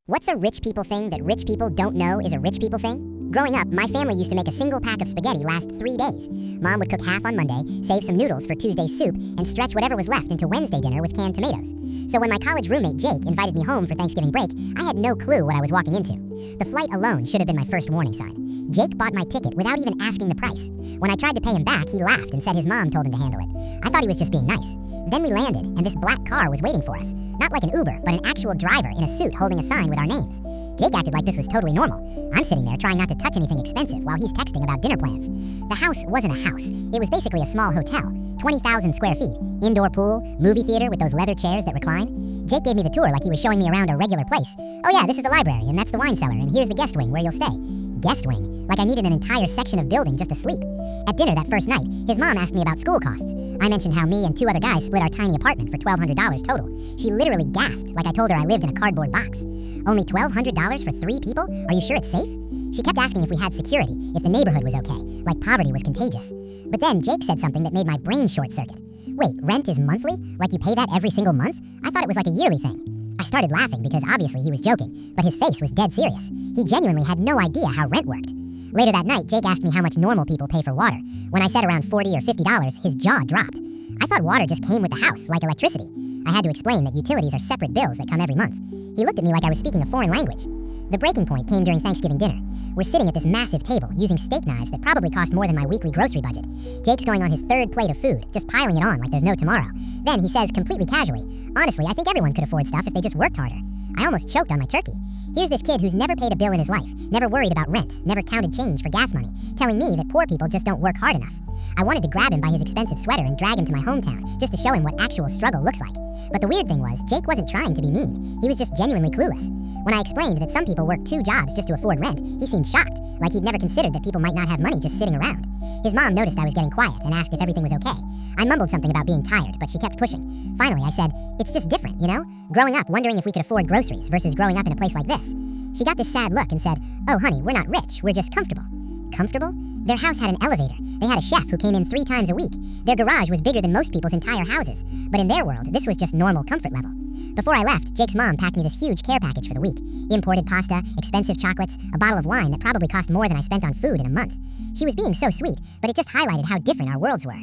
What's a rich people thing that rich people don't know is a rich people thing? Growing up, my family used to make a single pack of spaghetti last 3 days. Mom would cook half on Monday, save some noodles for Tuesday's soup, and stretch whatever was left into Wednesday dinner with canned tomatoes. So when my college roommate Jake invited me home for Thanksgiving break, I had no clue what I was walking into. The flight alone should have been my first warning sign. Jake bought my ticket without even asking the price. When I tried to pay him back, he laughed and said his mom told him to handle it. I thought he was just being nice. Then we landed, and this black car was waiting for us. Not like an Uber, but an actual driver in a suit holding a sign with our names. Jake acted like this was totally normal. I'm sitting there trying not to touch anything expensive while he's texting about dinner plans. The house wasn't a house. It was basically a small hotel. 20,000 square feet. Indoor pool, movie theater with those leather chairs that recline. Jake gave me the tour like he was showing me around a regular place. Oh yeah, this is the library, and that's the wine cellar, and here's the guest wing where you'll stay. Guest wing? Like I needed an entire section of building just to sleep. At dinner that first night, his mom asked me about school costs. I mentioned how me and 2 other guys split our tiny apartment for $1,200 total. She literally gasped like I told her I lived in a cardboard box. Only $1,200 for 3 people? Are you sure it's safe? She kept asking if we had security, if the neighborhood was okay, like poverty was contagious. But then Jake said something that made my brain short-circuit. Wait, rent is monthly? Like you pay that every single month? I thought it was like a yearly thing. I started laughing because obviously he was joking, but his face was dead serious. He genuinely had no idea how rent worked. Later that night, Jake asked me how much normal people pay for water. When I said around $40 or $50, his jaw dropped. I thought water just came with the house, like electricity. I had to explain that utilities are separate bills that come every month. He looked at me like I was speaking a foreign language. The breaking point came during Thanksgiving dinner. We're sitting at this massive table, using steak knives that probably cost more than my weekly grocery budget. Jake's going on his 3rd plate of food, just piling it on like there's no tomorrow. Then he says, completely casually, honestly, I think everyone could afford stuff if they just worked harder. I almost choked on my turkey. Here's this kid who's never paid a bill in his life, never worried about rent, never counted change for gas money, telling me that poor people just don't work hard enough. I wanted to grab him by his expensive sweater and drag him to my hometown, just to show him what actual struggle looks like. But the weird thing was, Jake wasn't trying to be mean. He was just genuinely clueless. When I explained that some people work 2 jobs just to afford rent, he seemed shocked, like he'd never considered that people might not have money just sitting around. His mom noticed I was getting quiet and asked if everything was okay. I mumbled something about being tired, but she kept pushing. Finally, I said, it's just different, you know? Growing up wondering if we could afford groceries versus growing up in a place like this. She got this sad look and said, oh honey, we're not rich, we're just comfortable. Comfortable? Their house had an elevator. They had a chef who came in 3 times a week. Their garage was bigger than most people's entire houses. But in their world, this was just normal comfort level. Before I left, Jake's mom packed me this huge care package for the week. Imported pasta, expensive chocolates, a bottle of wine that probably cost more than I spent on food in a month. She was being so sweet, but it just highlighted how different our worlds were.